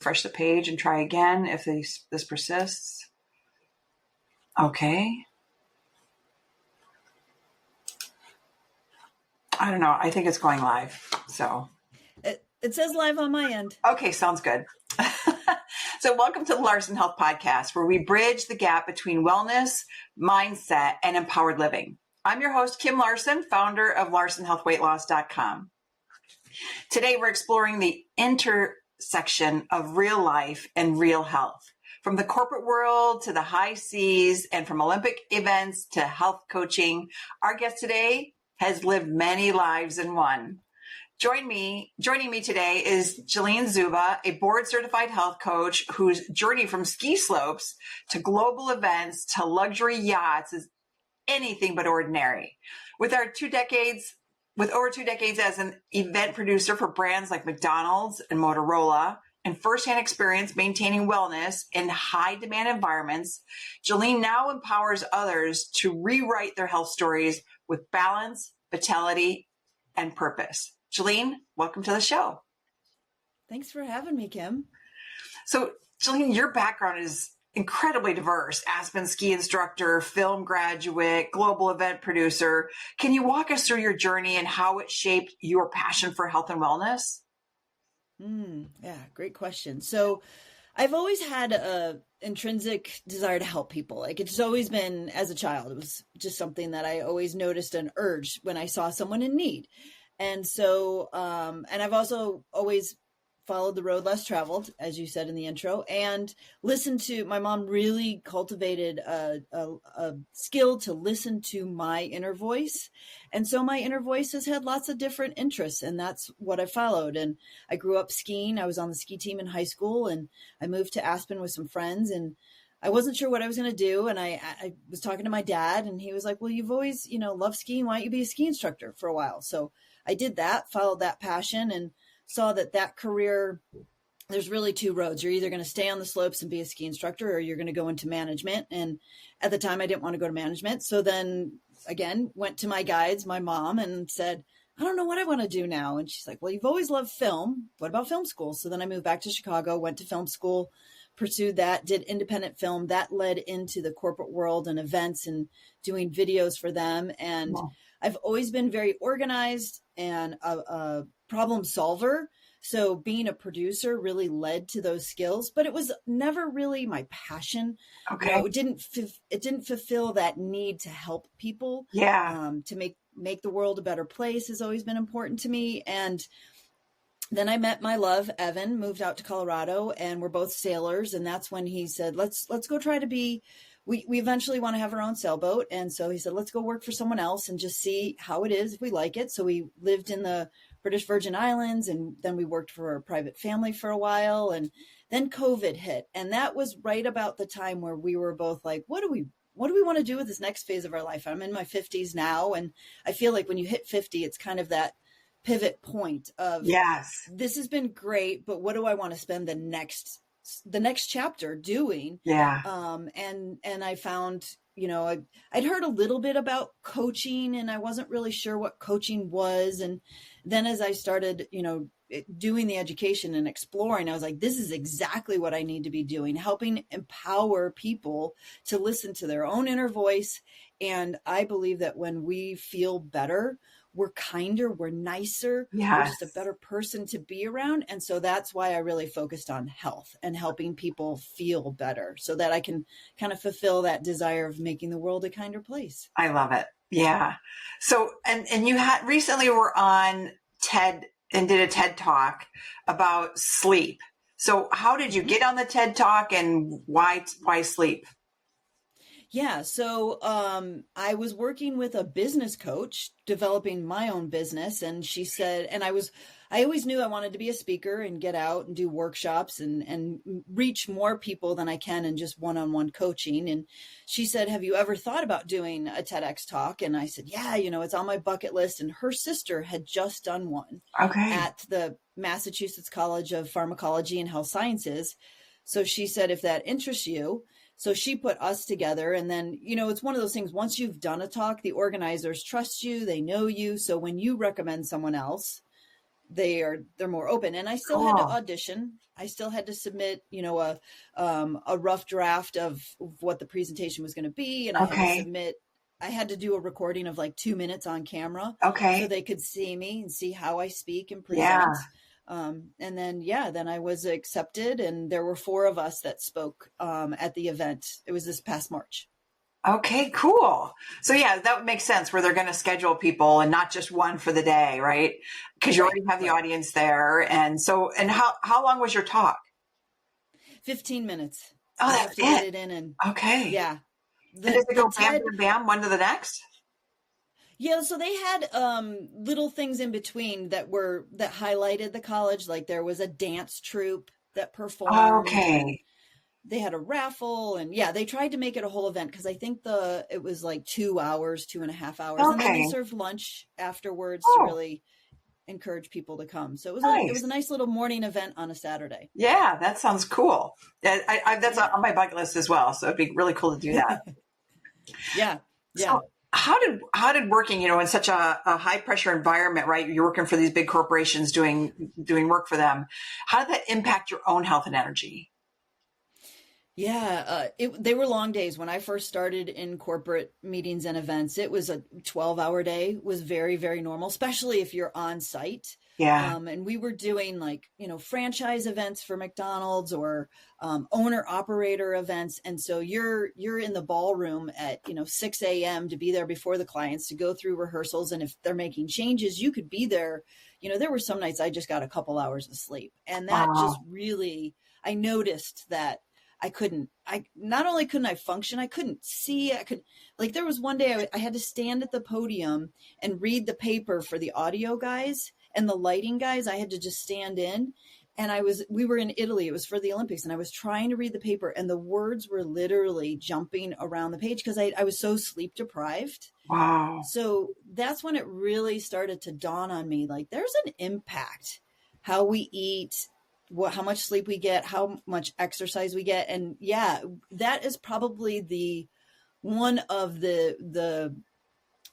refresh the page and try again if this persists. Okay. I don't know. I think it's going live. So it says live on my end. Okay, sounds good. So welcome to the Larson Health Podcast, where we bridge the gap between wellness, mindset, and empowered living. I'm your host, Kim Larson, founder of LarsonHealthWeightLoss.com. Today, we're exploring the intersection of real life and real health, from the corporate world to the high seas, and from Olympic events to health coaching. Our guest today has lived many lives in one. Joining me today is Jalene Szuba, a board-certified health coach whose journey from ski slopes to global events to luxury yachts is anything but ordinary. With over 2 decades as an event producer for brands like McDonald's and Motorola, and firsthand experience maintaining wellness in high-demand environments, Jalene now empowers others to rewrite their health stories with balance, vitality, and purpose. Jalene, welcome to the show. Thanks for having me, Kim. So, Jalene, your background is incredibly diverse. Aspen ski instructor, film graduate, global event producer. Can you walk us through your journey and how it shaped your passion for health and wellness? Yeah, great question. So I've always had a intrinsic desire to help people. Like, it's always been, as a child, it was just something that I always noticed an urge when I saw someone in need. And so, and I've also always followed the road less traveled, as you said in the intro, and listened to, my mom really cultivated a skill to listen to my inner voice. And so my inner voice has had lots of different interests, and that's what I followed. And I grew up skiing. I was on the ski team in high school, and I moved to Aspen with some friends, and I wasn't sure what I was going to do. And I was talking to my dad, and he was like, well, you've always, loved skiing. Why don't you be a ski instructor for a while? So I did that, followed that passion, and saw that career, there's really 2 roads. You're either going to stay on the slopes and be a ski instructor, or you're going to go into management. And at the time, I didn't want to go to management. So then again, went to my guides, my mom, and said, I don't know what I want to do now. And she's like, well, you've always loved film. What about film school? So then I moved back to Chicago, went to film school, pursued that, did independent film. That led into the corporate world and events and doing videos for them. And wow. I've always been very organized and a problem solver. So being a producer really led to those skills, but it was never really my passion. Okay. It didn't fulfill that need to help people. Yeah. To make the world a better place has always been important to me. And then I met my love, Evan, moved out to Colorado, and we're both sailors. And that's when he said, let's go try to be, we eventually want to have our own sailboat. And so he said, let's go work for someone else and just see how it is if we like it. So we lived in the British Virgin Islands, and then we worked for a private family for a while. And then COVID hit. And that was right about the time where we were both like, what do we want to do with this next phase of our life? I'm in my 50s now. And I feel like when you hit 50, it's kind of that pivot point of, yes, this has been great, but what do I want to spend the next chapter doing? Yeah. And I found, I'd heard a little bit about coaching, and I wasn't really sure what coaching was. And then as I started, doing the education and exploring, I was like, this is exactly what I need to be doing, helping empower people to listen to their own inner voice. And I believe that when we feel better, we're kinder, we're nicer, yes. We're just a better person to be around. And so that's why I really focused on health and helping people feel better so that I can kind of fulfill that desire of making the world a kinder place. I love it. Yeah. So, and you recently were on TED and did a TED Talk about sleep. So how did you get on the TED Talk, and why sleep? Yeah. So I was working with a business coach developing my own business. And she said, and I always knew I wanted to be a speaker and get out and do workshops and reach more people than I can in just one-on-one coaching. And she said, have you ever thought about doing a TEDx talk? And I said, yeah, it's on my bucket list. And her sister had just done one at the Massachusetts College of Pharmacology and Health Sciences. So she said, if that interests you. So she put us together, and then, it's one of those things, once you've done a talk, the organizers trust you, they know you. So when you recommend someone else, they're more open. And I still had to audition. I still had to submit, a rough draft of what the presentation was going to be. And I had to do a recording of like 2 minutes on camera. Okay. So they could see me and see how I speak and present. And then I was accepted, and there were 4 of us that spoke at the event. It was this past March. Okay, cool. So that would make sense where they're going to schedule people and not just one for the day, right? Because you already have the audience there. And how long was your talk? 15 minutes. Oh, I that's have to get it in. And okay. Yeah. And does it go bam, bam, bam, one to the next? Yeah, so they had little things in between that highlighted the college. Like there was a dance troupe that performed. Okay. They had a raffle, and they tried to make it a whole event because I think it was like 2 hours, 2.5 hours, and then they served lunch afterwards to really encourage people to come. So it was a nice little morning event on a Saturday. Yeah, that sounds cool. That's on my bucket list as well. So it'd be really cool to do that. Yeah. So how did working, in such a high pressure environment, right? You're working for these big corporations doing work for them. How did that impact your own health and energy? Yeah, they were long days. When I first started in corporate meetings and events, it was a 12-hour day, was very, very normal, especially if you're on site. Yeah. And we were doing franchise events for McDonald's or owner operator events. And so you're in the ballroom at, 6 a.m. to be there before the clients to go through rehearsals. And if they're making changes, you could be there. There were some nights I just got a couple hours of sleep. And that just really, I noticed that not only couldn't I function, I couldn't see, there was one day I had to stand at the podium and read the paper for the audio guys and the lighting guys. I had to just stand in, and we were in Italy. It was for the Olympics, and I was trying to read the paper, and the words were literally jumping around the page because I was so sleep deprived. Wow. So that's when it really started to dawn on me, there's an impact, how we eat, how much sleep we get, how much exercise we get. And that is probably one of the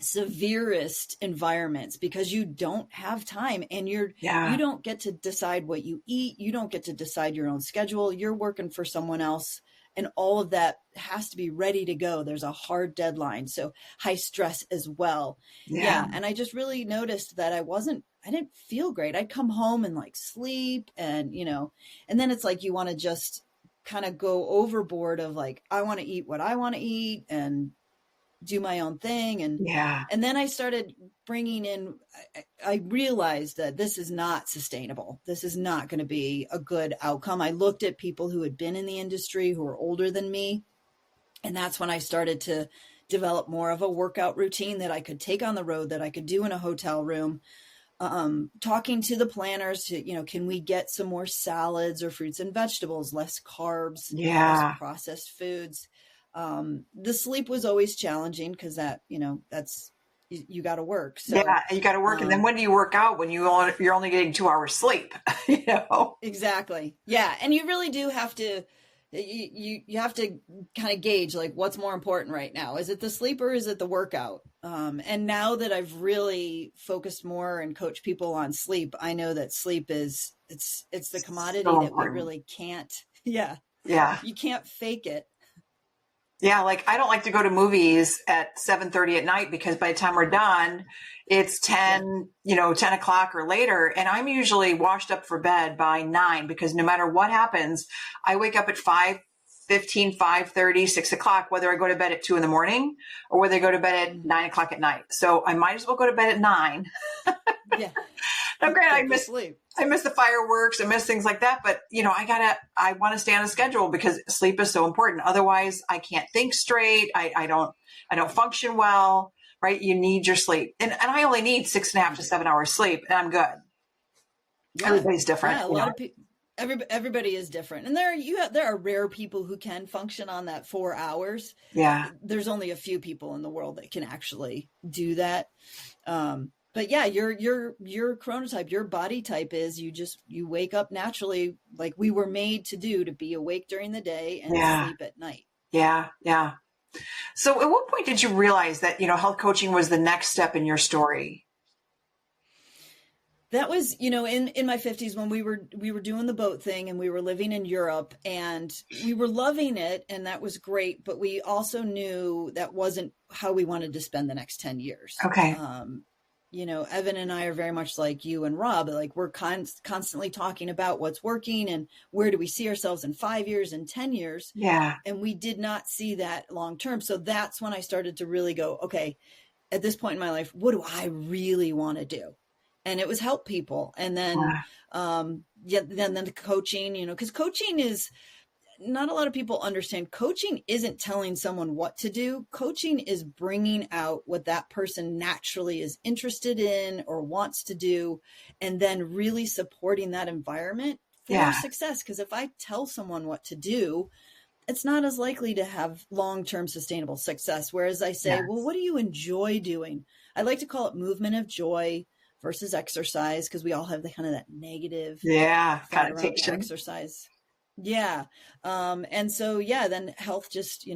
severest environments, because you don't have time, and you don't get to decide what you eat. You don't get to decide your own schedule. You're working for someone else, and all of that has to be ready to go. There's a hard deadline. So high stress as well. Yeah. And I just really noticed that I didn't feel great. I'd come home and sleep, and, and then it's you want to just kind of go overboard of I want to eat what I want to eat and do my own thing. And then I started bringing in, I realized that this is not sustainable. This is not going to be a good outcome. I looked at people who had been in the industry, who were older than me. And that's when I started to develop more of a workout routine that I could take on the road, that I could do in a hotel room. Talking to the planners to, can we get some more salads or fruits and vegetables, less carbs, less processed foods. The sleep was always challenging because that's, you got to work. So, you got to work. And then when do you work out when you're only getting 2 hours sleep, Exactly. Yeah. And you really do have to, you have to kind of gauge what's more important right now. Is it the sleep or is it the workout? And now that I've really focused more and coached people on sleep, I know that sleep it's the commodity that we really can't. Yeah. You can't fake it. Yeah. I don't like to go to movies at 7:30 at night, because by the time we're done, it's 10 o'clock or later. And I'm usually washed up for bed by 9, because no matter what happens, I wake up at 5:15, 5:30, 6 o'clock, whether I go to bed at 2 in the morning or whether I go to bed at 9 o'clock at night. So I might as well go to bed at 9. Yeah. Now, granted, I miss the fireworks, I miss things like that, but I want to stay on a schedule because sleep is so important. Otherwise I can't think straight. I don't function well, right? You need your sleep. And I only need 6.5 to 7 hours sleep, and I'm good. Yeah. Everybody's different. Yeah, a lot of people, everybody is different. And there are rare people who can function on that 4 hours. Yeah. There's only a few people in the world that can actually do that. But yeah, your chronotype, your body type is you wake up naturally, like we were made to do, to be awake during the day and sleep at night. Yeah. Yeah. So at what point did you realize that, health coaching was the next step in your story? That was, in my 50s when we were doing the boat thing and we were living in Europe and we were loving it and that was great, but we also knew that wasn't how we wanted to spend the next 10 years. Okay. Evan and I are very much like you and Rob, like we're constantly talking about what's working and where do we see ourselves in 5 years and 10 years. Yeah. And we did not see that long term. So that's when I started to really go, okay, at this point in my life, what do I really want to do? And it was help people. And then, then the coaching, because coaching is not a lot of people understand. Coaching isn't telling someone what to do. Coaching is bringing out what that person naturally is interested in or wants to do, and then really supporting that environment for success. Because if I tell someone what to do, it's not as likely to have long-term sustainable success. Whereas I say, well, what do you enjoy doing? I like to call it movement of joy versus exercise, because we all have the kind of that negative connotation exercise. Yeah. And so, then health just,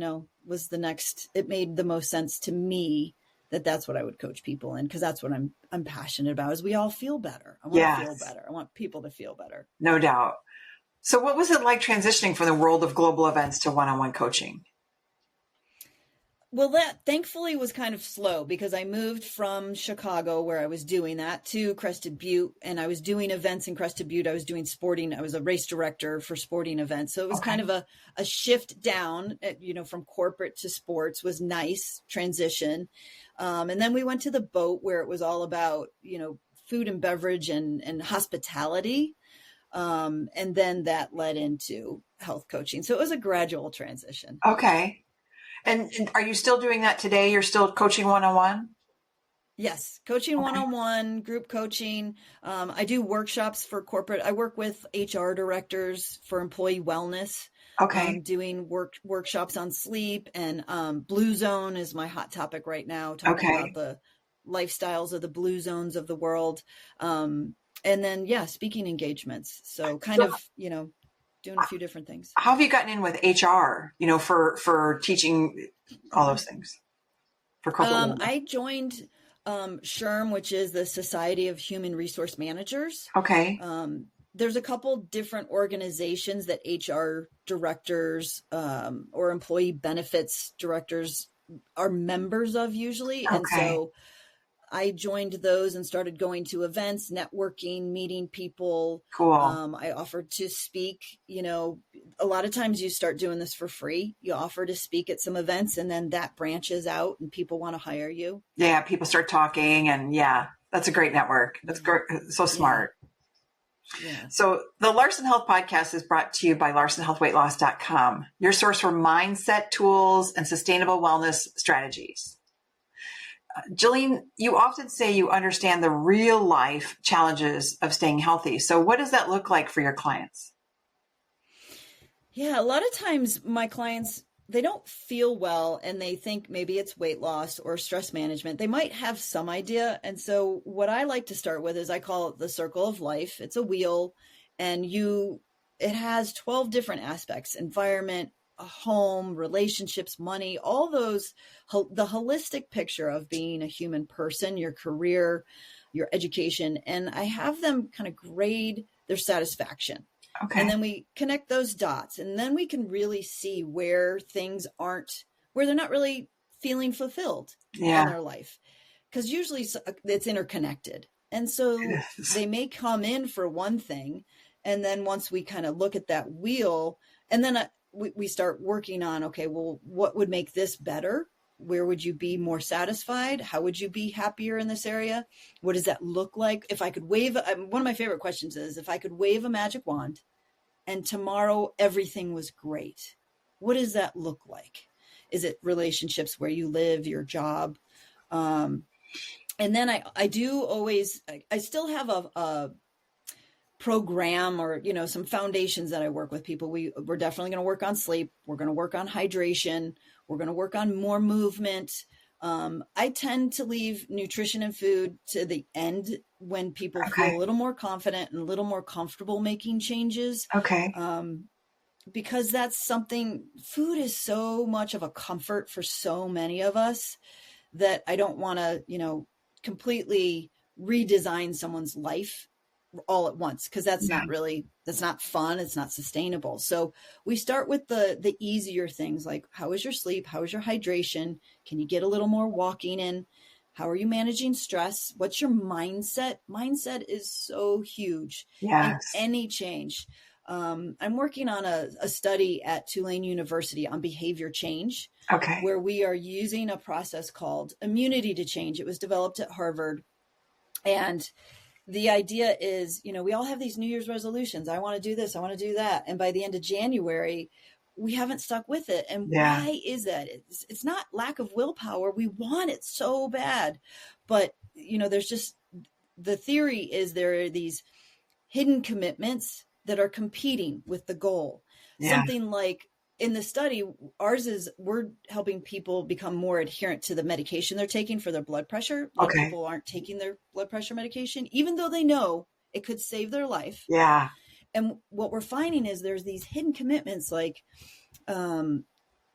was the next, it made the most sense to me that's what I would coach people in, because that's what I'm passionate about, is we all feel better. I want to feel better. I want people to feel better. No doubt. So what was it like transitioning from the world of global events to one-on-one coaching? Well, that thankfully was kind of slow, because I moved from Chicago, where I was doing that, to Crested Butte, and I was doing events in Crested Butte. I was doing sporting. I was a race director for sporting events. So it was kind of a shift down, from corporate to sports. Was nice transition. And then we went to the boat, where it was all about, food and beverage and hospitality. And then that led into health coaching. So it was a gradual transition. Okay. And are you still doing that today? You're still coaching one-on-one? Yes. Coaching one-on-one, group coaching. I do workshops for corporate. I work with HR directors for employee wellness. Okay. Doing workshops on sleep, and Blue Zone is my hot topic right now, talking about the lifestyles of the blue zones of the world. And then, speaking engagements. So doing a few different things. How have you gotten in with HR, for teaching all those things for corporate? I joined SHRM, which is the Society of Human Resource Managers. Okay. There's a couple different organizations that HR directors or employee benefits directors are members of usually. Okay. And so I joined those and started going to events, networking, meeting people. Cool. I offered to speak. A lot of times you start doing this for free. You offer to speak at some events, and then that branches out and people want to hire you. Yeah, people start talking, and that's a great network. That's great. So smart. Yeah. So the Larson Health Podcast is brought to you by LarsonHealthWeightLoss.com, your source for mindset tools and sustainable wellness strategies. Jalene, you often say you understand the real life challenges of staying healthy. So what does that look like for your clients? Yeah, a lot of times my clients, they don't feel well and they think maybe it's weight loss or stress management. They might have some idea. And so what I like to start with is I call it the circle of life. It's a wheel, and it has 12 different aspects: environment, a home, relationships, money, all those, the holistic picture of being a human person, your career, your education. And I have them kind of grade their satisfaction. Okay. And then we connect those dots, and then we can really see where things where they're not really feeling fulfilled in their life. Because usually it's interconnected. And so they may come in for one thing, and then once we kind of look at that wheel, and then we start working on, okay, well, what would make this better? Where would you be more satisfied? How would you be happier in this area? What does that look like? If I could wave, one of my favorite questions is, if I could wave a magic wand and tomorrow everything was great, what does that look like? Is it relationships, where you live, your job? And then I do always, I still have a program or, some foundations that I work with people. We're definitely going to work on sleep. We're going to work on hydration. We're going to work on more movement. I tend to leave nutrition and food to the end when people feel a little more confident and a little more comfortable making changes. Okay. Because that's something, food is so much of a comfort for so many of us that I don't want to, completely redesign someone's life all at once, because that's not fun. It's not sustainable. So we start with the easier things, like how is your sleep? How is your hydration? Can you get a little more walking in? How are you managing stress? What's your mindset? Mindset is so huge in any change. I'm working on a study at Tulane University on behavior change, where we are using a process called immunity to change. It was developed at Harvard. And the idea is, we all have these New Year's resolutions. I want to do this. I want to do that. And by the end of January, we haven't stuck with it. And why is that? It's not lack of willpower. We want it so bad. But, there's just, the theory is there are these hidden commitments that are competing with the goal. Something like in the study, ours is we're helping people become more adherent to the medication they're taking for their blood pressure. People aren't taking their blood pressure medication, even though they know it could save their life. Yeah. And what we're finding is there's these hidden commitments, like, and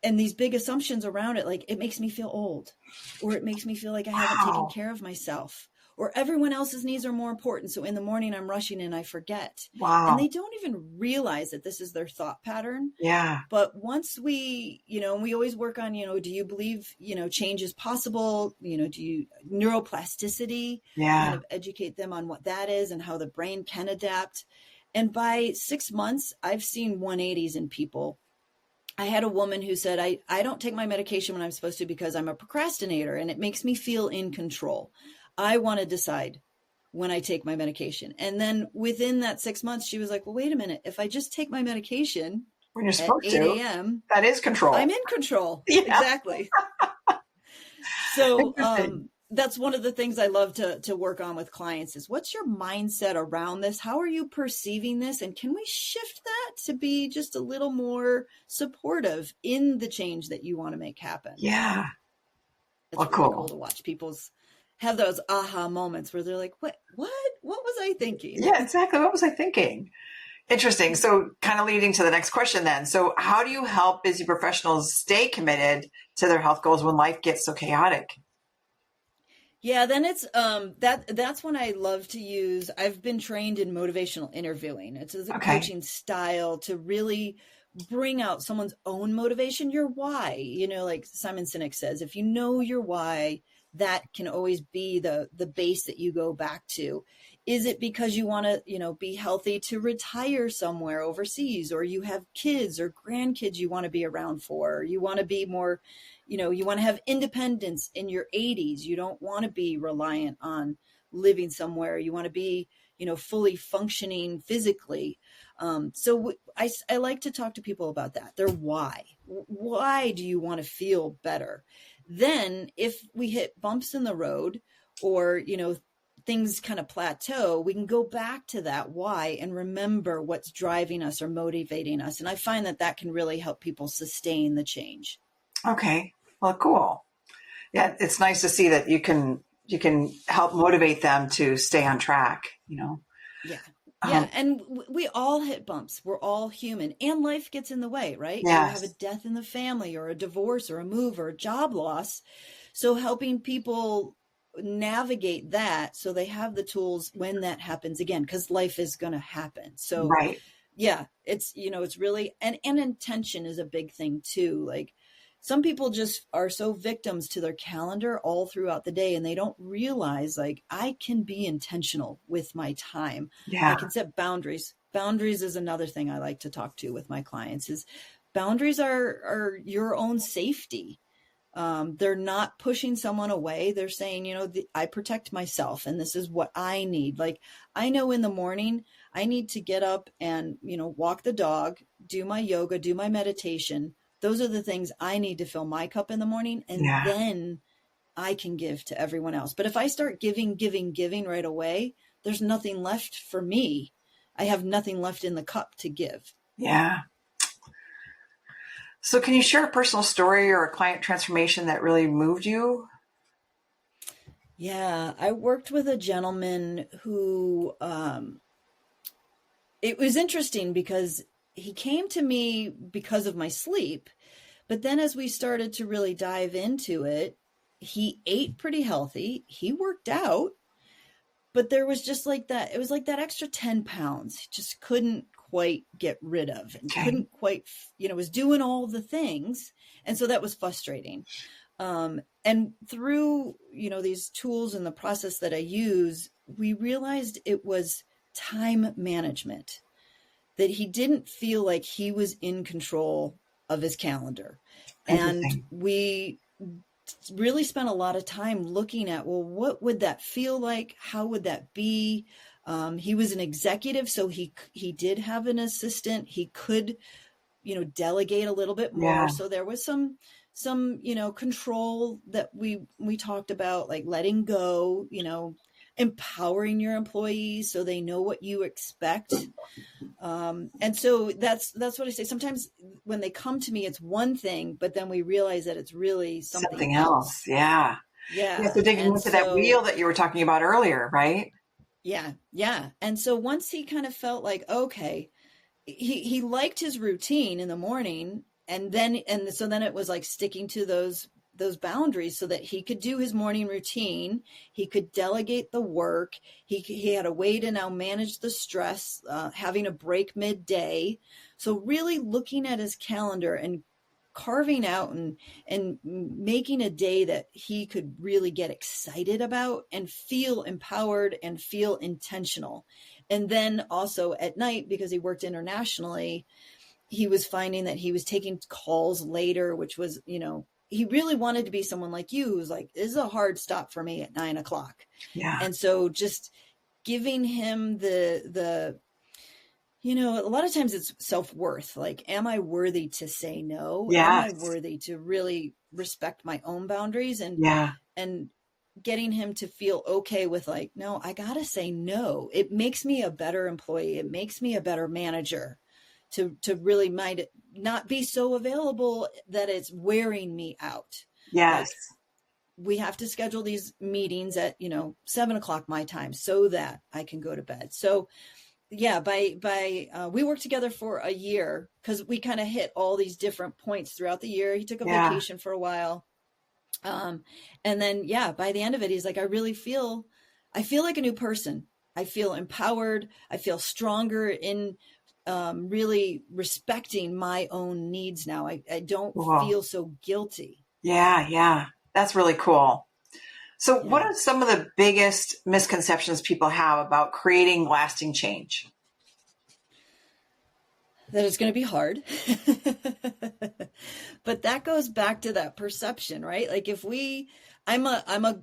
these big assumptions around it, like it makes me feel old, or it makes me feel like I haven't taken care of myself, or everyone else's needs are more important. So in the morning I'm rushing and I forget. Wow. And they don't even realize that this is their thought pattern. Yeah. But once we, and we always work on, do you believe, change is possible? Do you neuroplasticity, kind of educate them on what that is and how the brain can adapt. And by 6 months, I've seen 180s in people. I had a woman who said, I don't take my medication when I'm supposed to because I'm a procrastinator and it makes me feel in control. I want to decide when I take my medication. And then within that 6 months, she was like, well, wait a minute. If I just take my medication when you're supposed at 8 a.m., that is control. I'm in control. Yeah. Exactly. So that's one of the things I love to work on with clients is what's your mindset around this? How are you perceiving this? And can we shift that to be just a little more supportive in the change that you want to make happen? Yeah. It's really cool to watch people's have those aha moments where they're like, what was I thinking? Yeah, exactly. What was I thinking? Interesting. So kind of leading to the next question then. So how do you help busy professionals stay committed to their health goals when life gets so chaotic? Yeah, then it's that's when I love to use, I've been trained in motivational interviewing. It's a coaching style to really bring out someone's own motivation, your why. Like Simon Sinek says, if you know your why, that can always be the base that you go back to. Is it because you want to, be healthy to retire somewhere overseas, or you have kids or grandkids you want to be around for, or you want to be more, you want to have independence in your 80s. You don't want to be reliant on living somewhere. You want to be, fully functioning physically. So I like to talk to people about that. Their why. Why do you want to feel better? Then if we hit bumps in the road or, things kind of plateau, we can go back to that why and remember what's driving us or motivating us. And I find that can really help people sustain the change. Okay. Well, cool. Yeah. It's nice to see that you can help motivate them to stay on track, Yeah. Yeah. And we all hit bumps. We're all human and life gets in the way, right? Yes. You have a death in the family or a divorce or a move or a job loss. So helping people navigate that so they have the tools when that happens again, because life is going to happen. So yeah, it's, it's really, and intention is a big thing too. Like some people just are so victims to their calendar all throughout the day and they don't realize like I can be intentional with my time. Yeah. I can set boundaries. Boundaries is another thing I like to talk to with my clients is boundaries are your own safety. They're not pushing someone away. They're saying, I protect myself and this is what I need. Like I know in the morning, I need to get up and, walk the dog, do my yoga, do my meditation. Those are the things I need to fill my cup in the morning. And then I can give to everyone else. But if I start giving right away, there's nothing left for me. I have nothing left in the cup to give. Yeah. So can you share a personal story or a client transformation that really moved you? Yeah, I worked with a gentleman who, it was interesting because he came to me because of my sleep. But then as we started to really dive into it, he ate pretty healthy. He worked out, but there was just like that. It was like that extra 10 pounds. He just couldn't quite get rid of, and couldn't quite, was doing all the things. And so that was frustrating. And through, these tools and the process that I use, we realized it was time management, that he didn't feel like he was in control of his calendar. And we really spent a lot of time looking at, well, what would that feel like? How would that be? He was an executive, so he did have an assistant. He could, delegate a little bit more. Yeah. So there was some control that we talked about, like letting go, empowering your employees so they know what you expect. And so that's what I say. Sometimes when they come to me, it's one thing, but then we realize that it's really something else. Yeah. Yeah. So digging into that wheel that you were talking about earlier, right? Yeah. Yeah. And so once he kind of felt like, okay, he liked his routine in the morning, so then it was like sticking to those boundaries so that he could do his morning routine. He could delegate the work. He had a way to now manage the stress, having a break midday. So really looking at his calendar and carving out and making a day that he could really get excited about and feel empowered and feel intentional. And then also at night, because he worked internationally, he was finding that he was taking calls later, which was, he really wanted to be someone like you who's like, this is a hard stop for me at 9:00. Yeah. And so just giving him the a lot of times it's self-worth. Like, am I worthy to say no? Yes. Am I worthy to really respect my own boundaries? And getting him to feel okay with like, no, I got to say no. It makes me a better employee. It makes me a better manager to really might not be so available that it's wearing me out. Yes. Like, we have to schedule these meetings at, 7:00 my time so that I can go to bed. So yeah, we worked together for a year because we kind of hit all these different points throughout the year. He took a vacation for a while. And then, by the end of it, he's like, I feel like a new person. I feel empowered. I feel stronger in really respecting my own needs now. I don't feel so guilty. Yeah. That's really cool. So what are some of the biggest misconceptions people have about creating lasting change? That it's going to be hard. But that goes back to that perception, right? Like I'm a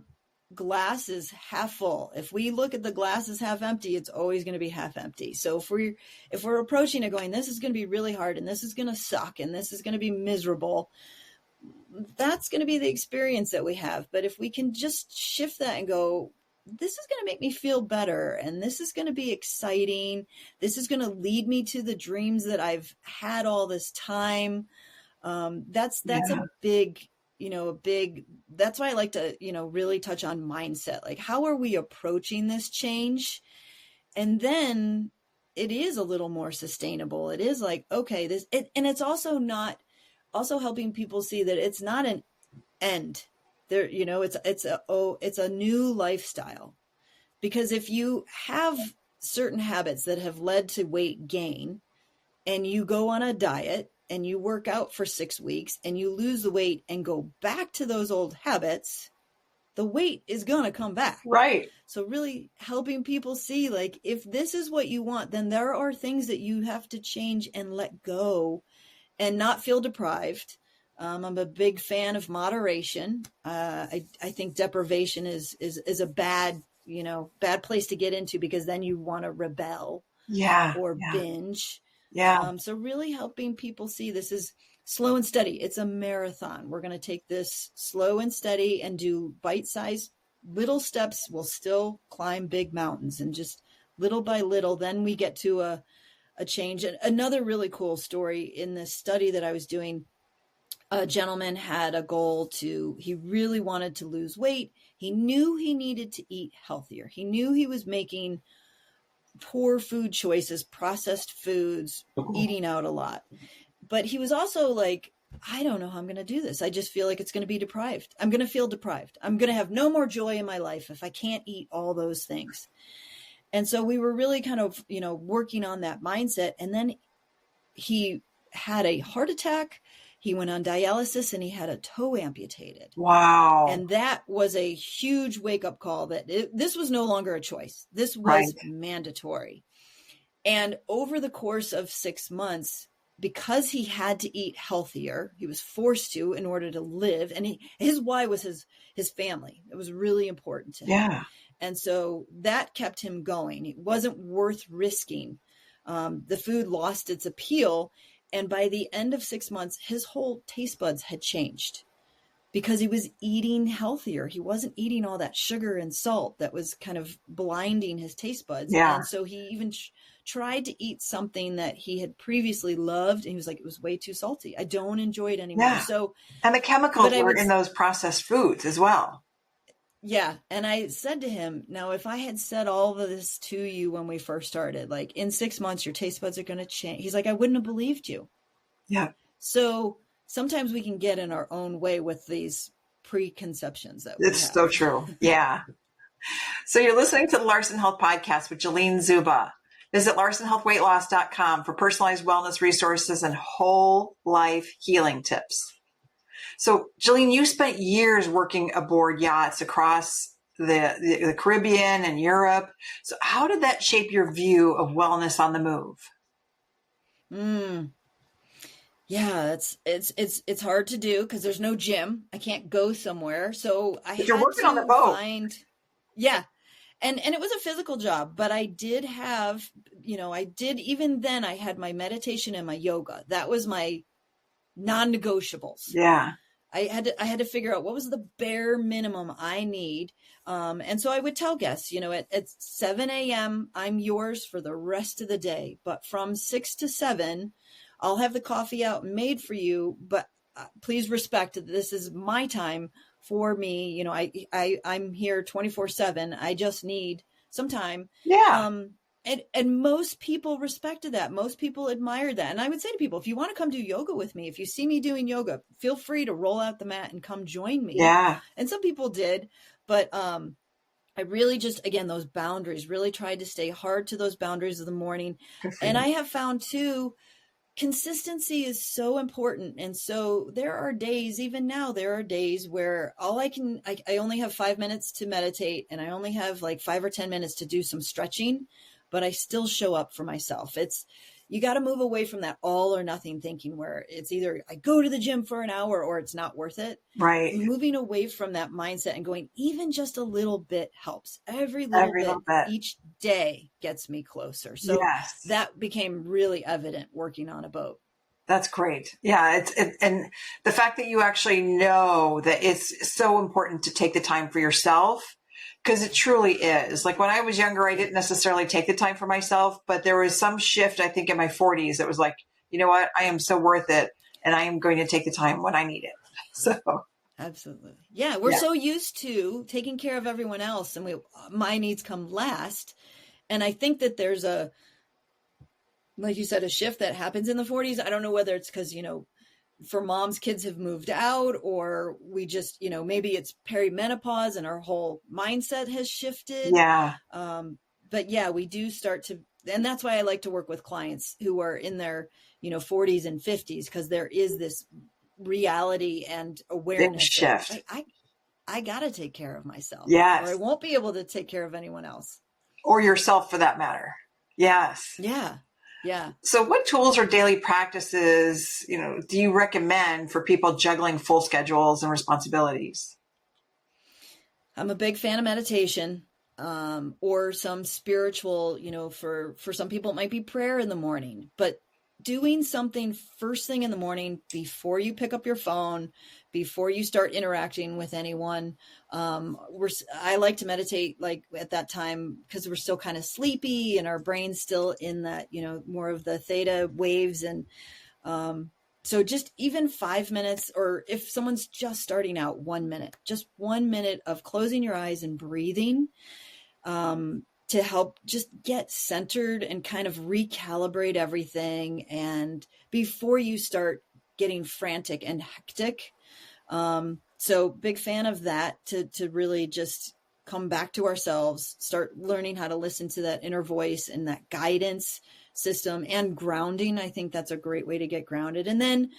glass is half full. If we look at the glass as half empty, it's always going to be half empty. So if we're approaching it going, this is going to be really hard and this is going to suck and this is going to be miserable, that's going to be the experience that we have. But if we can just shift that and go, this is going to make me feel better. And this is going to be exciting. This is going to lead me to the dreams that I've had all this time. That's a big, that's why I like to, really touch on mindset. Like, how are we approaching this change? And then it is a little more sustainable. It is like, okay, and it's also helping people see that it's not an end there. It's a new lifestyle, because if you have certain habits that have led to weight gain and you go on a diet and you work out for 6 weeks and you lose the weight and go back to those old habits, the weight is going to come back. Right. So really helping people see, like, if this is what you want, then there are things that you have to change and let go and not feel deprived. I'm a big fan of moderation. I think deprivation is a bad place to get into, because then you want to rebel or binge. Yeah. So really helping people see this is slow and steady. It's a marathon. We're going to take this slow and steady and do bite-sized little steps. We'll still climb big mountains, and just little by little, then we get to a change. And another really cool story in this study that I was doing, a gentleman had a goal he really wanted to lose weight. He knew he needed to eat healthier. He knew he was making poor food choices, processed foods, eating out a lot. But he was also like, I don't know how I'm going to do this. I just feel like it's going to be deprived. I'm going to feel deprived. I'm going to have no more joy in my life if I can't eat all those things. And so we were really kind of, working on that mindset. And then he had a heart attack. He went on dialysis and he had a toe amputated. Wow. And that was a huge wake up call that this was no longer a choice. This was mandatory. And over the course of 6 months, because he had to eat healthier, he was forced to in order to live. And his why was his family. It was really important to him. Yeah. And so that kept him going. It wasn't worth risking. The food lost its appeal. And by the end of 6 months, his whole taste buds had changed because he was eating healthier. He wasn't eating all that sugar and salt that was kind of blinding his taste buds. Yeah. And so he even tried to eat something that he had previously loved. And he was like, it was way too salty. I don't enjoy it anymore. Yeah. So, and the chemicals were in those processed foods as well. Yeah. And I said to him, now, if I had said all of this to you when we first started, like in 6 months, your taste buds are going to change. He's like, I wouldn't have believed you. Yeah. So sometimes we can get in our own way with these preconceptions that we It's have. so true. Yeah. So you're listening to the Larson Health Podcast with Jalene Szuba. Visit LarsonHealthWeightLoss.com for personalized wellness resources and whole life healing tips. So, Jalene, you spent years working aboard yachts across the Caribbean and Europe. So how did that shape your view of wellness on the move? Yeah, it's hard to do because there's no gym. I can't go somewhere. So You're working on the boat. And it was a physical job, but I did have, even then I had my meditation and my yoga. That was my non-negotiables. Yeah. I had to figure out what was the bare minimum I need. And so I would tell guests, at 7 a.m., I'm yours for the rest of the day. But from 6 to 7, I'll have the coffee out and made for you. But please respect that this is my time for me. I'm here 24/7. I just need some time. Yeah. And most people respected that. Most people admired that. And I would say to people, if you want to come do yoga with me, if you see me doing yoga, feel free to roll out the mat and come join me. Yeah. And some people did, but I really just, again, those boundaries, really tried to stay hard to those boundaries of the morning. And I have found too, consistency is so important. And so there are days, even now, there are days where I only have 5 minutes to meditate and I only have like 5 or 10 minutes to do some stretching, but I still show up for myself. You got to move away from that all or nothing thinking where it's either I go to the gym for an hour or it's not worth it. Right. Moving away from that mindset and going, even just a little bit helps. Every little bit each day gets me closer. So that became really evident working on a boat. That's great. Yeah. And the fact that you actually know that it's so important to take the time for yourself, because it truly is. Like when I was younger, I didn't necessarily take the time for myself, but there was some shift, I think in my 40s, that was like, you know what, I am so worth it. And I am going to take the time when I need it. So. Absolutely. Yeah. We're so used to taking care of everyone else and my needs come last. And I think that there's like you said, a shift that happens in the 40s. I don't know whether it's because, for moms, kids have moved out, or we just, maybe it's perimenopause and our whole mindset has shifted. Yeah. But yeah, we do start to, and that's why I like to work with clients who are in their, 40s and 50s, because there is this reality and awareness shift. I got to take care of myself. Yes. Or I won't be able to take care of anyone else. Or yourself for that matter. Yes. Yeah. Yeah. So what tools or daily practices, do you recommend for people juggling full schedules and responsibilities? I'm a big fan of meditation, or some spiritual, for some people, it might be prayer in the morning, but doing something first thing in the morning before you pick up your phone, before you start interacting with anyone. I like to meditate like at that time because we're still kind of sleepy and our brain's still in that, more of the theta waves. And so just even 5 minutes, or if someone's just starting out, 1 minute, just 1 minute of closing your eyes and breathing, to help just get centered and kind of recalibrate everything. And before you start getting frantic and hectic. So big fan of that, to really just come back to ourselves, start learning how to listen to that inner voice and that guidance system, and grounding. I think that's a great way to get grounded. And then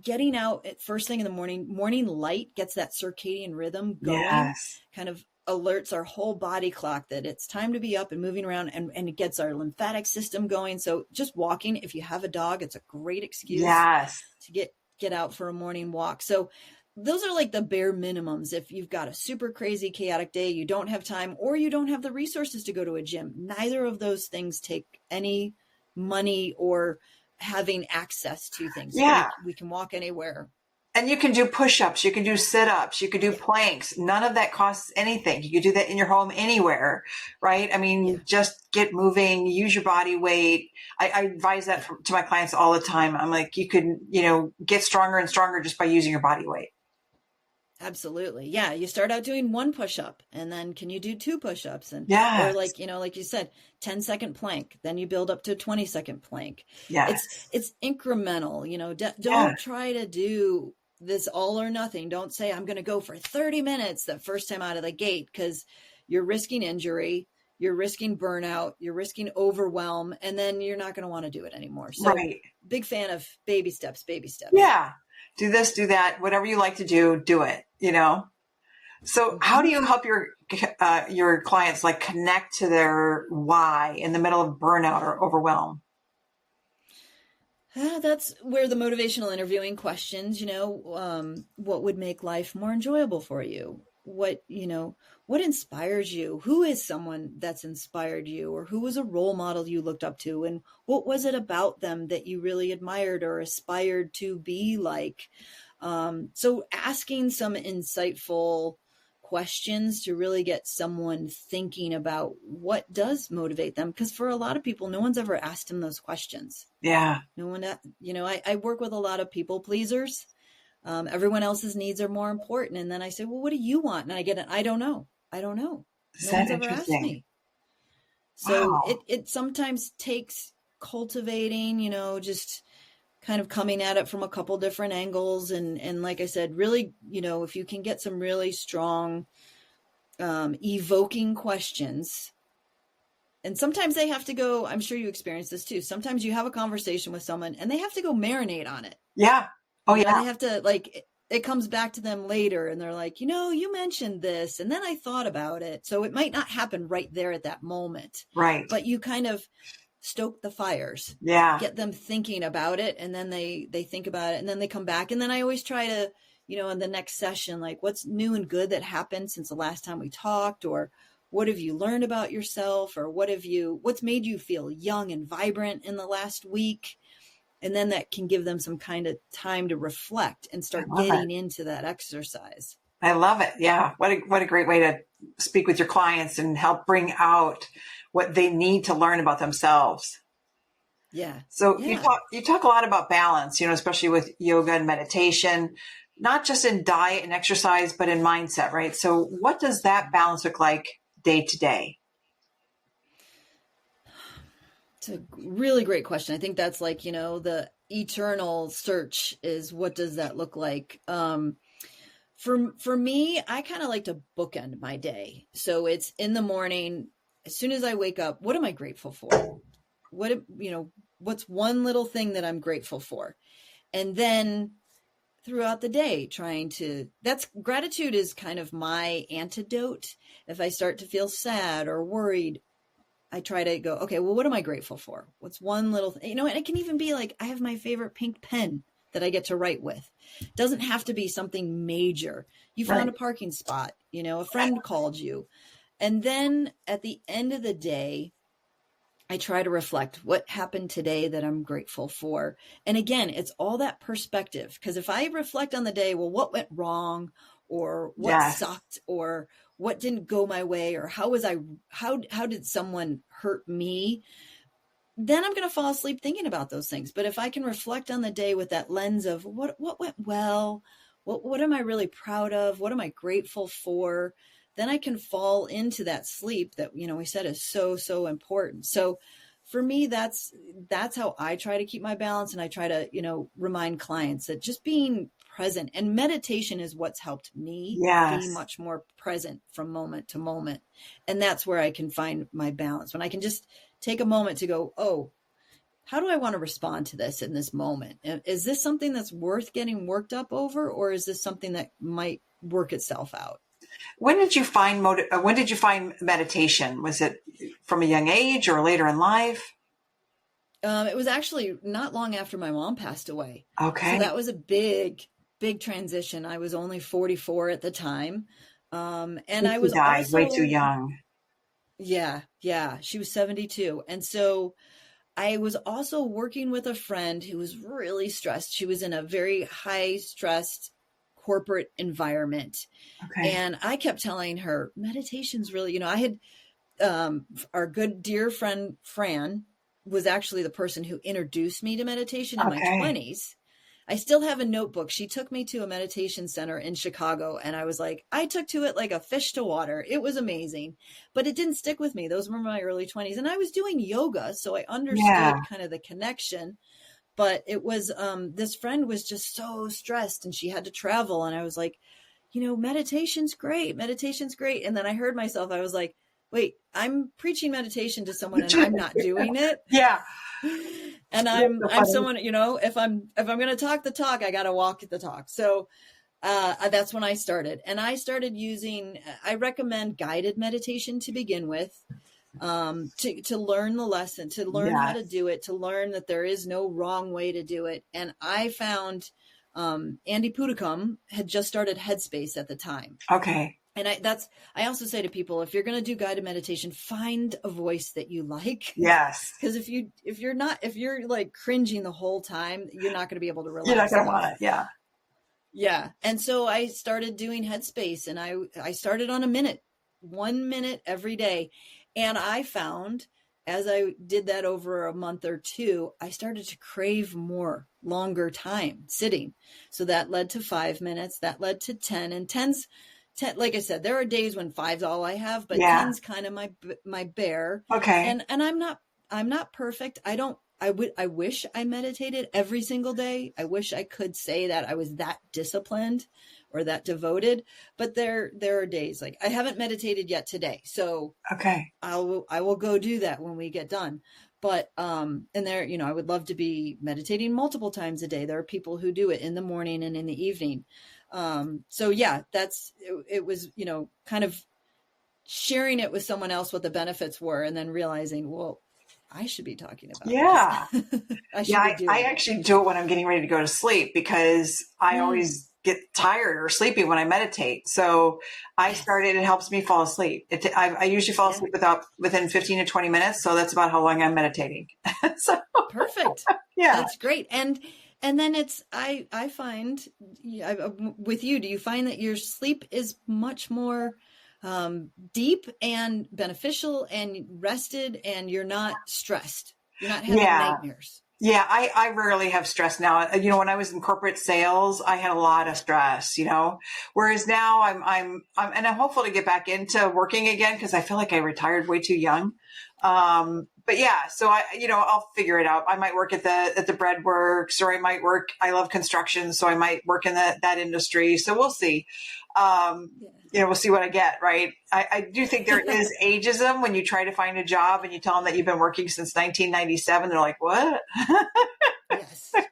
getting out at first thing in the morning light gets that circadian rhythm going, Yes. kind of alerts our whole body clock that it's time to be up and moving around, and it gets our lymphatic system going. So just walking, if you have a dog, it's a great excuse Yes. to get out for a morning walk. So those are like the bare minimums. If you've got a super crazy chaotic day, you don't have time, or you don't have the resources to go to a gym, neither of those things take any money or having access to things. Yeah. We can walk anywhere. And you can do push-ups, you can do sit-ups, you can do planks. None of that costs anything. You can do that in your home anywhere, right? I mean, just get moving, use your body weight. I advise that to my clients all the time. I'm like, you can, get stronger and stronger just by using your body weight. Absolutely. Yeah. You start out doing 1 push-up, and then can you do 2 push-ups? And, yes. or like you said, 10-second plank, then you build up to a 20-second plank. Yes. It's incremental, don't try to do this all or nothing. Don't say, I'm going to go for 30 minutes the first time out of the gate, because you're risking injury, you're risking burnout, you're risking overwhelm, and then you're not going to want to do it anymore. So big fan of baby steps. Yeah. Do this, do that, whatever you like to do it, So how do you help your clients like connect to their why in the middle of burnout or overwhelm? That's where the motivational interviewing questions, what would make life more enjoyable for you? What inspires you? Who is someone that's inspired you, or who was a role model you looked up to? And what was it about them that you really admired or aspired to be like? So asking some insightful questions to really get someone thinking about what does motivate them. Because for a lot of people, no one's ever asked them those questions. Yeah. No one, I work with a lot of people pleasers. Everyone else's needs are more important. And then I say, well, what do you want? And I get it. I don't know. No one's ever asked me. So wow. it sometimes takes cultivating, just kind of coming at it from a couple different angles. And like I said, really, if you can get some really strong, evoking questions. And sometimes they have to go, I'm sure you experience this too. Sometimes you have a conversation with someone and they have to go marinate on it. Yeah. Oh, yeah. They have to it comes back to them later and they're like, you mentioned this and then I thought about it. So it might not happen right there at that moment. Right. But you kind of stoke the fires. Yeah. Get them thinking about it. And then they think about it and then they come back. And then I always try to, in the next session, like what's new and good that happened since the last time we talked, or what have you learned about yourself, or what's made you feel young and vibrant in the last week? And then that can give them some kind of time to reflect and start getting into that exercise. I love it. Yeah. What a great way to speak with your clients and help bring out what they need to learn about themselves. Yeah. So you talk a lot about balance, especially with yoga and meditation, not just in diet and exercise, but in mindset, right? So what does that balance look like day to day? It's a really great question. I think that's like, the eternal search is, what does that look like? For me, I kind of like to bookend my day. So it's in the morning, as soon as I wake up, what am I grateful for? What's one little thing that I'm grateful for? And then throughout the day, gratitude is kind of my antidote. If I start to feel sad or worried, I try to go, okay, well, what am I grateful for? What's one little thing, and it can even be like, I have my favorite pink pen that I get to write with. It doesn't have to be something major. You found a parking spot, a friend called you. And then at the end of the day, I try to reflect what happened today that I'm grateful for. And again, it's all that perspective. Because if I reflect on the day, well, what went wrong, or what sucked, or what didn't go my way, or how did someone hurt me? Then I'm going to fall asleep thinking about those things. But if I can reflect on the day with that lens of what went well, what am I really proud of? What am I grateful for? Then I can fall into that sleep that, we said is so, so important. So for me, that's how I try to keep my balance. And I try to, remind clients that just being present, and meditation is what's helped me be much more present from moment to moment. And that's where I can find my balance, when I can just take a moment to go, oh, how do I want to respond to this in this moment? Is this something that's worth getting worked up over, or is this something that might work itself out? When did you find meditation? Was it from a young age or later in life? It was actually not long after my mom passed away. Okay. So that was a big transition. I was only 44 at the time. And I was died also way too young. Yeah. She was 72. And so I was also working with a friend who was really stressed. She was in a very high stressed corporate environment. Okay. And I kept telling her, meditation's really, I had, our good dear friend, Fran, was actually the person who introduced me to meditation in my 20s. I still have a notebook. She took me to a meditation center in Chicago, and I was like, I took to it like a fish to water. It was amazing, but it didn't stick with me. Those were my early 20s, and I was doing yoga, so I understood kind of the connection. But it was, this friend was just so stressed, and she had to travel. And I was like, meditation's great. Meditation's great. And then I heard myself, I was like, wait, I'm preaching meditation to someone and I'm not doing it. Yeah. And I'm someone, if I'm going to talk the talk, I got to walk the talk. So, that's when I started, and I started I recommend guided meditation to begin with, to learn the lesson, to learn how to do it, to learn that there is no wrong way to do it. And I found, Andy Puddicombe had just started Headspace at the time. Okay. And I also say to people, if you're going to do guided meditation, find a voice that you like. Yes. Because if you're like cringing the whole time, you're not going to be able to relax. You're not going to want it. Yeah. Yeah. And so I started doing Headspace, and I started on 1 minute every day. And I found, as I did that over a month or two, I started to crave longer time sitting. So that led to 5 minutes, that led to 10, and 10's, like I said, there are days when 5's all I have, but 10's kind of my bear. Okay. And I'm not perfect. I wish I meditated every single day. I wish I could say that I was that disciplined or that devoted, but there are days like I haven't meditated yet today. So I will go do that when we get done. But, and there, I would love to be meditating multiple times a day. There are people who do it in the morning and in the evening. So yeah, it was, kind of sharing it with someone else, what the benefits were, and then realizing, well, I should be talking about this. I actually do it when I'm getting ready to go to sleep, because I always get tired or sleepy when I meditate. So I started, it helps me fall asleep. I usually fall asleep within 15 to 20 minutes. So that's about how long I'm meditating. So perfect. Yeah. That's great. And then I find with you, do you find that your sleep is much more deep and beneficial and rested, and you're not stressed? You're not having nightmares. Yeah, I rarely have stress now. When I was in corporate sales, I had a lot of stress, whereas now I'm hopeful to get back into working again, because I feel like I retired way too young. But yeah, so I'll figure it out. I might work at the bread works, or I love construction, so I might work in that industry. So we'll see. We'll see what I get. Right. I do think there is ageism when you try to find a job and you tell them that you've been working since 1997. They're like, what?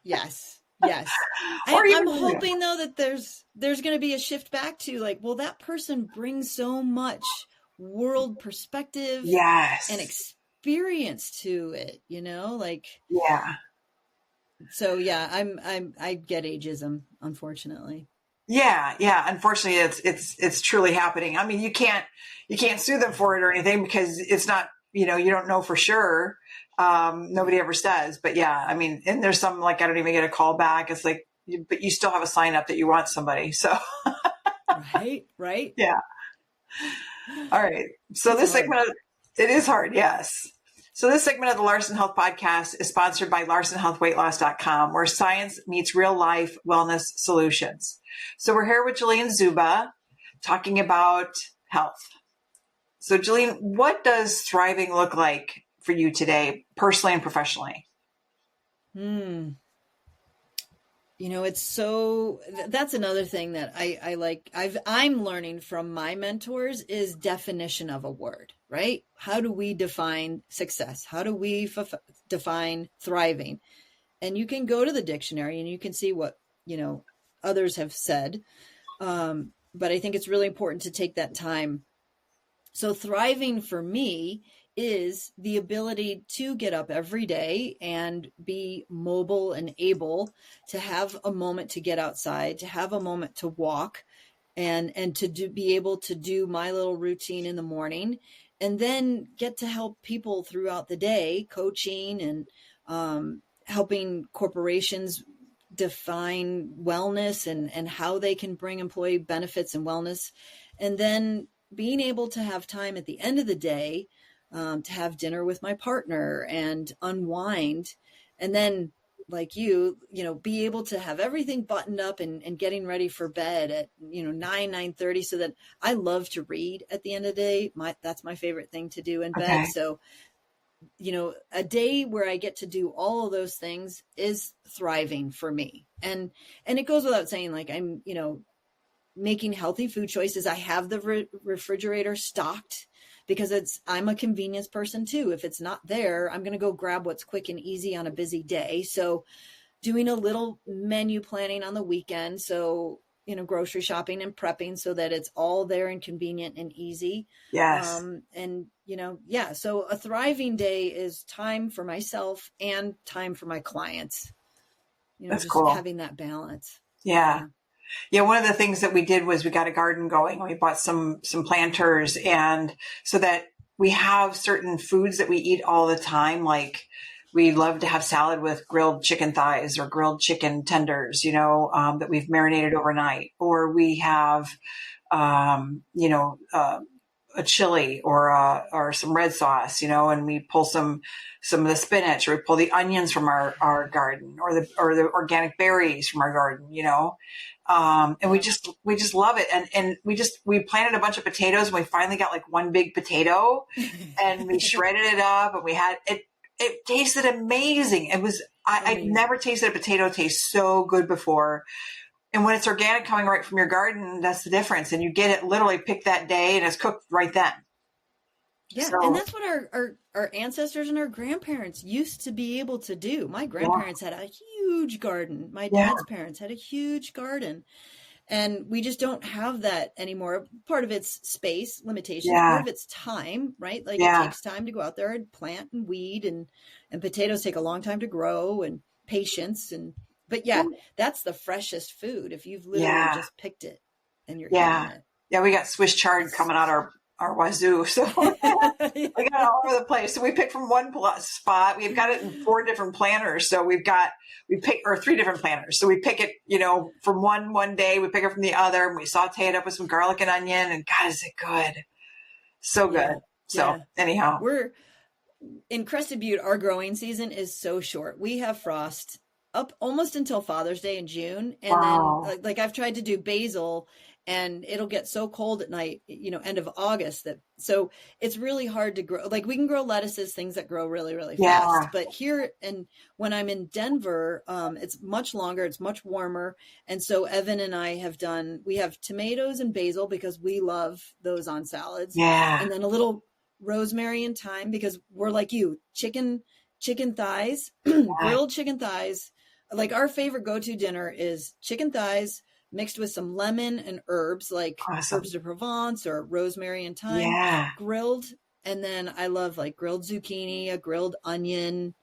Yes. I'm hoping though that there's going to be a shift back to like, well, that person brings so much world perspective and experience to it, So yeah, I get ageism, unfortunately. Yeah. Unfortunately, it's truly happening. I mean, you can't sue them for it or anything, because it's not, you don't know for sure. Nobody ever says, but yeah, I mean, and there's some, like, I don't even get a call back. It's like, but you still have a sign up that you want somebody. So. Right. Yeah. All right. So this segment, it is hard. Yes. So this segment of the Larson Health Podcast is sponsored by LarsonHealthWeightLoss.com, where science meets real life wellness solutions. So we're here with Jalene Szuba talking about health. So Jalene, what does thriving look like for you today, personally and professionally? It's so, that's another thing that I like, I'm learning from my mentors is definition of a word, right? How do we define success? How do we define thriving? And you can go to the dictionary and you can see what, others have said. But I think it's really important to take that time. So thriving for me is the ability to get up every day and be mobile and able to have a moment to get outside, to have a moment to walk and to be able to do my little routine in the morning, and then get to help people throughout the day, coaching and helping corporations define wellness and how they can bring employee benefits and wellness. And then being able to have time at the end of the day to have dinner with my partner and unwind. And then like be able to have everything buttoned up and getting ready for bed at, 9:30, so that I love to read at the end of the day. That's my favorite thing to do in bed. So, a day where I get to do all of those things is thriving for me. And it goes without saying, like I'm, making healthy food choices. I have the refrigerator stocked because I'm a convenience person too. If it's not there, I'm going to go grab what's quick and easy on a busy day. So doing a little menu planning on the weekend. So, grocery shopping and prepping so that it's all there and convenient and easy. Yes. So a thriving day is time for myself and time for my clients. That's just cool. Having that balance. Yeah. One of the things that we did was we got a garden going. We bought some planters, and so that we have certain foods that we eat all the time. Like we love to have salad with grilled chicken thighs or grilled chicken tenders, that we've marinated overnight, or we have, a chili or some red sauce, and we pull some of the spinach, or we pull the onions from our garden, or the organic berries from our garden, and we just love it. And we planted a bunch of potatoes, and we finally got like one big potato and we shredded it up, and we had it. It tasted amazing. It was, I'd never tasted a potato taste so good before. And when it's organic coming right from your garden, that's the difference. And you get it literally picked that day and it's cooked right then. Yeah. And that's what our ancestors and our grandparents used to be able to do. My grandparents had a huge garden. My dad's parents had a huge garden. And we just don't have that anymore. Part of it's space limitations, part of it's time, right? Like it takes time to go out there and plant and weed, and potatoes take a long time to grow, and patience. But that's the freshest food if you've literally just picked it and you're eating it. Yeah, we got Swiss chard coming out our wazoo. So we got it all over the place. So we pick from one spot. We've got it in 4 different planters. So we pick, or 3 different planters. So we pick it, from one day, we pick it from the other, and we saute it up with some garlic and onion, and God, is it good. So good. So anyhow, we're in Crested Butte. Our growing season is so short. We have frost up almost until Father's Day in June. And then like I've tried to do basil, and it'll get so cold at night, end of August, so it's really hard to grow. Like we can grow lettuces, things that grow really, really fast. But here, and when I'm in Denver, it's much longer, it's much warmer. And so Evan and I we have tomatoes and basil because we love those on salads. Yeah. And then a little rosemary and thyme because we're like you, chicken thighs, grilled chicken thighs. Like our favorite go-to dinner is chicken thighs mixed with some lemon and herbs, like herbs de Provence or rosemary and thyme, grilled. And then I love like grilled zucchini, a grilled onion,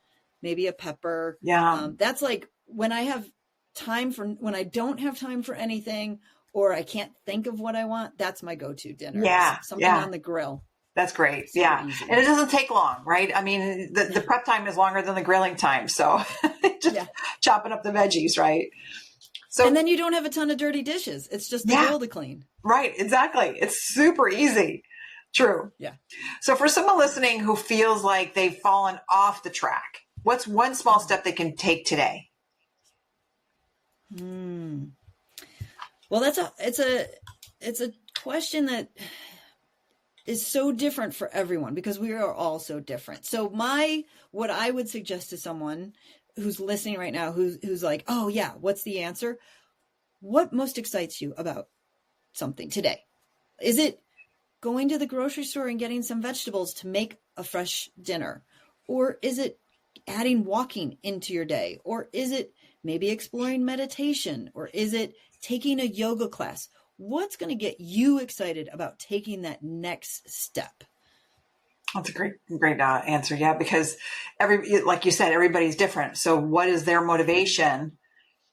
maybe a pepper. That's like when I have time when I don't have time for anything, or I can't think of what I want, that's my go-to dinner. Something on the grill. That's great. Easy. And it doesn't take long, right? I mean, the prep time is longer than the grilling time. So just chopping up the veggies, right? So, and then you don't have a ton of dirty dishes. It's just the grill to clean. Right. Exactly. It's super easy. True. Yeah. So for someone listening who feels like they've fallen off the track, what's one small step they can take today? Well, it's a question that is so different for everyone because we are all so different. So what I would suggest to someone who's listening right now, who's like, oh yeah, what's the answer? What most excites you about something today? Is it going to the grocery store and getting some vegetables to make a fresh dinner? Or is it adding walking into your day? Or is it maybe exploring meditation? Or is it taking a yoga class? What's going to get you excited about taking that next step? That's a great answer. Yeah, because like you said, everybody's different. So what is their motivation,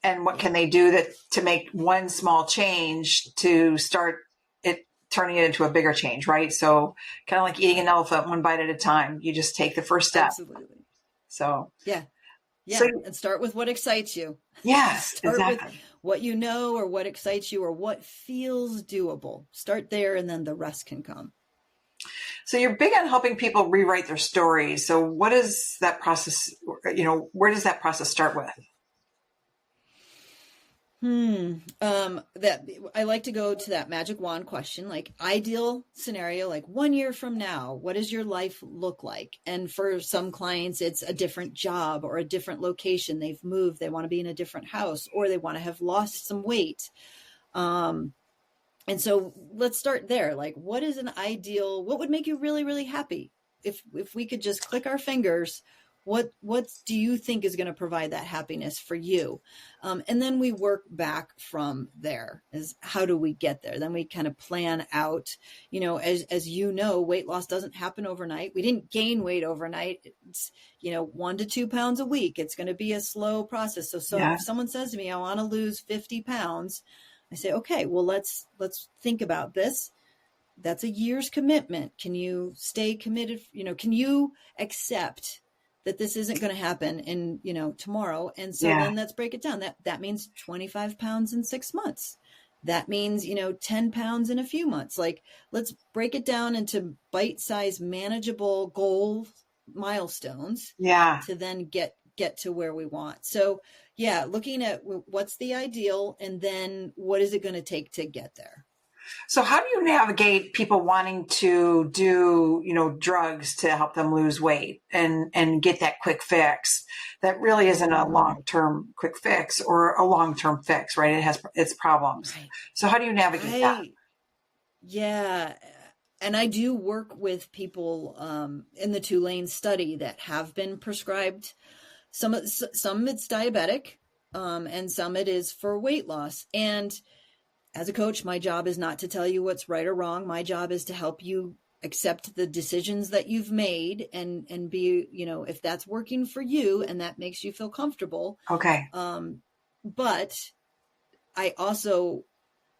and what can they do to make one small change to start it turning it into a bigger change, right? So kind of like eating an elephant one bite at a time. You just take the first step. Absolutely. So yeah, so, and start with what excites you. Yes, start exactly. with what you know or what excites you or what feels doable. Start there, and then the rest can come. So you're big on helping people rewrite their stories. So what is that process? Where does that process start with? That I like to go to that magic wand question, like ideal scenario, like 1 year from now, what does your life look like? And for some clients, it's a different job or a different location. They've moved, they want to be in a different house, or they want to have lost some weight. And so let's start there. Like, what is an ideal, what would make you really, really happy? If we could just click our fingers, what do you think is going to provide that happiness for you? And then we work back from there. Is how do we get there? Then we kind of plan out, as you know, weight loss doesn't happen overnight. We didn't gain weight overnight. It's, 1 to 2 pounds a week. It's going to be a slow process. So Yeah. if someone says to me, I want to lose 50 pounds, I say, okay, well, let's think about this. That's a year's commitment. Can you stay committed? Can you accept that this isn't going to happen in, tomorrow? And so then let's break it down. That means 25 pounds in 6 months. That means, 10 pounds in a few months. Like, let's break it down into bite-sized, manageable goal milestones. Yeah. To then get to where we want. So yeah, looking at what's the ideal, and then what is it going to take to get there? So how do you navigate people wanting to do, drugs to help them lose weight and get that quick fix that really isn't a long-term quick fix or a long-term fix, right? It has its problems. Right. So how do you navigate that? Yeah. And I do work with people in the Tulane study that have been prescribed. Some it's diabetic, and some it is for weight loss. And as a coach, my job is not to tell you what's right or wrong. My job is to help you accept the decisions that you've made and be, if that's working for you and that makes you feel comfortable. Okay. But I also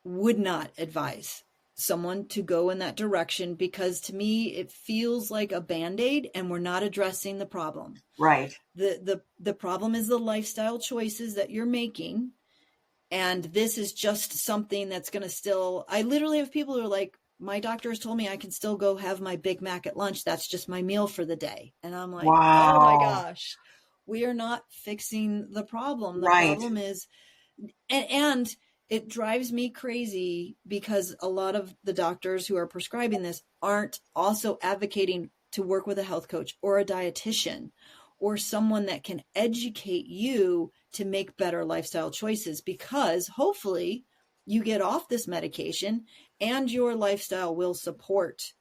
would not advise someone to go in that direction, because to me, it feels like a Band-Aid and we're not addressing the problem. Right. The problem is the lifestyle choices that you're making. And this is just something that's going to I literally have people who are like, my doctor has told me I can still go have my Big Mac at lunch. That's just my meal for the day. And I'm like, wow. Oh my gosh, we are not fixing the problem. The problem is, and it drives me crazy because a lot of the doctors who are prescribing this aren't also advocating to work with a health coach or a dietitian or someone that can educate you to make better lifestyle choices, because hopefully you get off this medication and your lifestyle will support.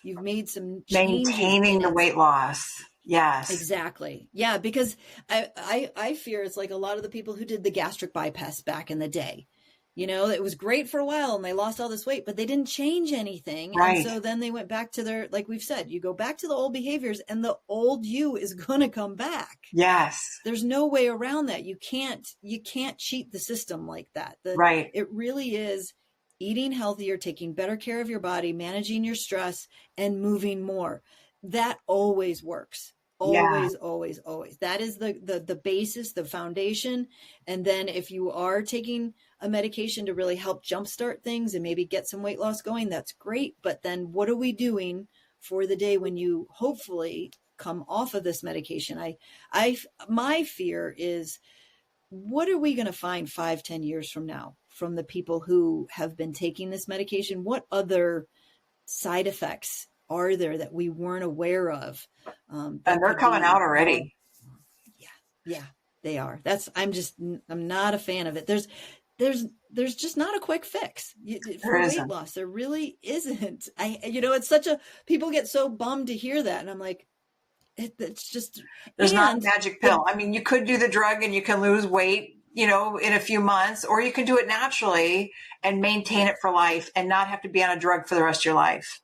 You've made some changes. Maintaining the weight loss. Yes. Exactly. Yeah. Because I fear it's like a lot of the people who did the gastric bypass back in the day. It was great for a while and they lost all this weight, but they didn't change anything. Right. And so then they went back to their, like we've said, you go back to the old behaviors and the old you is going to come back. Yes. There's no way around that. You can't cheat the system like that. Right. It really is eating healthier, taking better care of your body, managing your stress, and moving more. That always works. Always, always, always. That is the basis, the foundation. And then if you are taking a medication to really help jumpstart things and maybe get some weight loss going, that's great. But then what are we doing for the day when you hopefully come off of this medication? My fear is, what are we going to find 5-10 years from now from the people who have been taking this medication? What other side effects are there that we weren't aware of? And they're coming out already. Yeah, they are. I'm not a fan of it. There's just not a quick fix for weight loss. There really isn't. It's people get so bummed to hear that. And I'm like, it's just, there's not a magic pill. I mean, you could do the drug and you can lose weight, in a few months, or you can do it naturally and maintain it for life and not have to be on a drug for the rest of your life.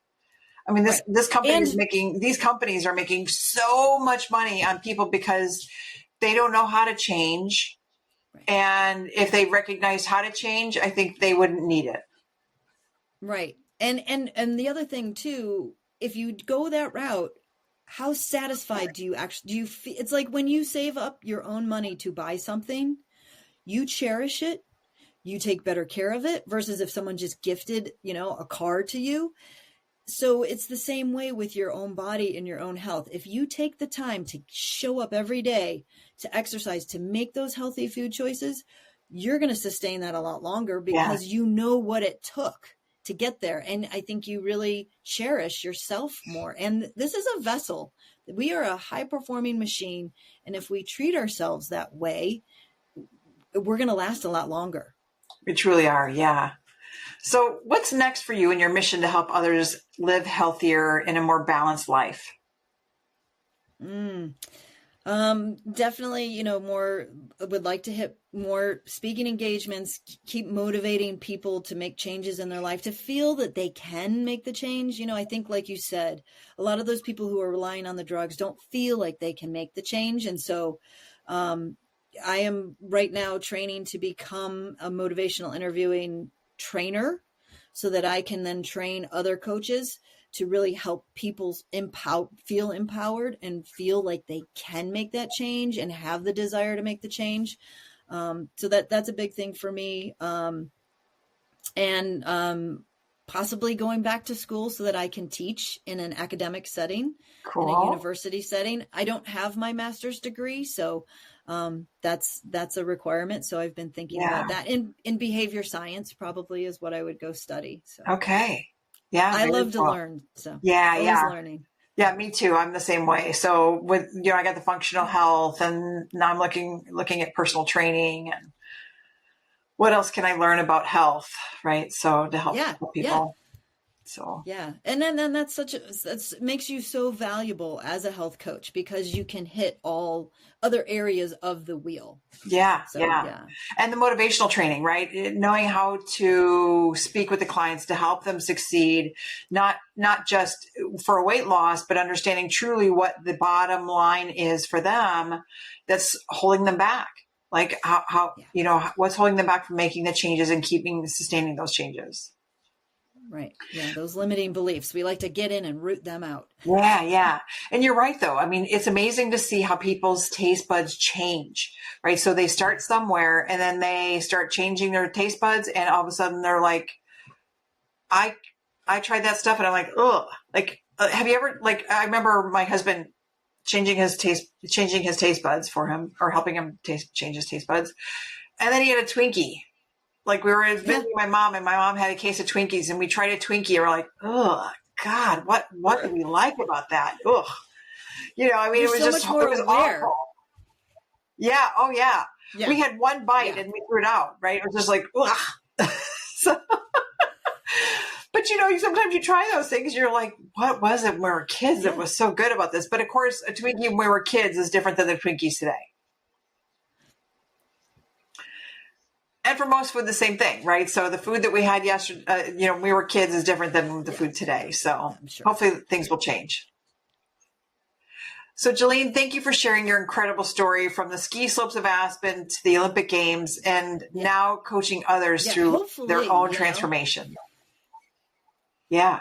I mean, these companies are making so much money on people because they don't know how to change. Right. And if they recognize how to change, I think they wouldn't need it. Right. And the other thing too, if you go that route, how satisfied do you feel? It's like when you save up your own money to buy something, you cherish it, you take better care of it versus if someone just gifted, a car to you. So it's the same way with your own body and your own health. If you take the time to show up every day, to exercise, to make those healthy food choices, you're going to sustain that a lot longer because you know what it took to get there. And I think you really cherish yourself more. And this is a vessel. We are a high performing machine. And if we treat ourselves that way, we're going to last a lot longer. We truly are. Yeah. So what's next for you in your mission to help others live healthier in a more balanced life? Definitely, would like to hit more speaking engagements, keep motivating people to make changes in their life, to feel that they can make the change. I think, like you said, a lot of those people who are relying on the drugs don't feel like they can make the change. And so, I am right now training to become a motivational interviewing trainer so that I can then train other coaches to really help people feel empowered and feel like they can make that change and have the desire to make the change. So that's a big thing for me. And possibly going back to school so that I can teach in an academic setting, in a university setting. I don't have my master's degree, so that's a requirement. So I've been thinking about that. In behavior science probably is what I would go study. So. Okay. Yeah. I love to learn. So learning. Yeah, me too. I'm the same way. So I got the functional health, and now I'm looking at personal training and what else can I learn about health? Right. So to help people. Yeah. So, And then that makes you so valuable as a health coach because you can hit all other areas of the wheel. Yeah. And the motivational training, right? Knowing how to speak with the clients to help them succeed, not just for a weight loss, but understanding truly what the bottom line is for them that's holding them back. Like how what's holding them back from making the changes and sustaining those changes. Right. Yeah. Those limiting beliefs. We like to get in and root them out. Yeah. And you're right, though. I mean, it's amazing to see how people's taste buds change, right? So they start somewhere and then they start changing their taste buds. And all of a sudden they're like, I tried that stuff and I'm like, ugh, like, have you ever, I remember my husband changing his taste buds for him or helping him change his taste buds. And then he had a Twinkie. Like we were visiting my mom and my mom had a case of Twinkies and we tried a Twinkie and we're like, oh God, what do we like about that? Ugh. It was awful. Yeah. Oh yeah. We had one bite and we threw it out, right? It was just like, ugh. But sometimes you try those things. You're like, what was it when we were kids that was so good about this? But of course, a Twinkie when we were kids is different than the Twinkies today. And for most food, the same thing, right? So the food that we had yesterday, when we were kids is different than the food today. So hopefully things will change. So Jalene, thank you for sharing your incredible story from the ski slopes of Aspen to the Olympic Games and now coaching others through their own transformation. Yeah.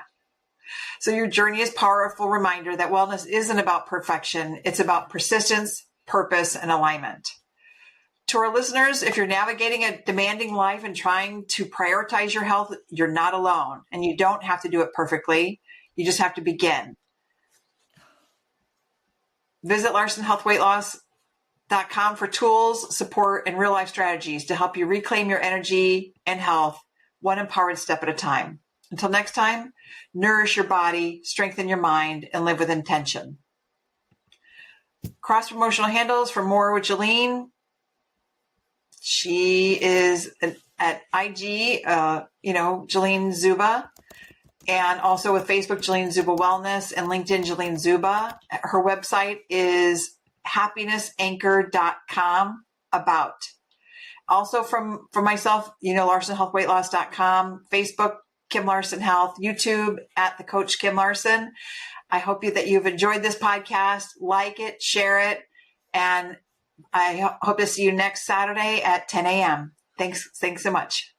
So your journey is a powerful reminder that wellness isn't about perfection. It's about persistence, purpose, and alignment. To our listeners, if you're navigating a demanding life and trying to prioritize your health, you're not alone. And you don't have to do it perfectly. You just have to begin. Visit LarsonHealthWeightLoss.com for tools, support, and real-life strategies to help you reclaim your energy and health one empowered step at a time. Until next time, nourish your body, strengthen your mind, and live with intention. Cross-promotional handles for more with Jalene. She is at IG, Jalene Szuba, and also with Facebook, Jalene Szuba Wellness, and LinkedIn, Jalene Szuba. Her website is happinessanchor.com about. Also from myself, LarsonHealthWeightLoss.com, Facebook, Kim Larson Health, YouTube at the Coach Kim Larson. I hope that you've enjoyed this podcast. Like it, share it, and I hope to see you next Saturday at 10 a.m. Thanks so much.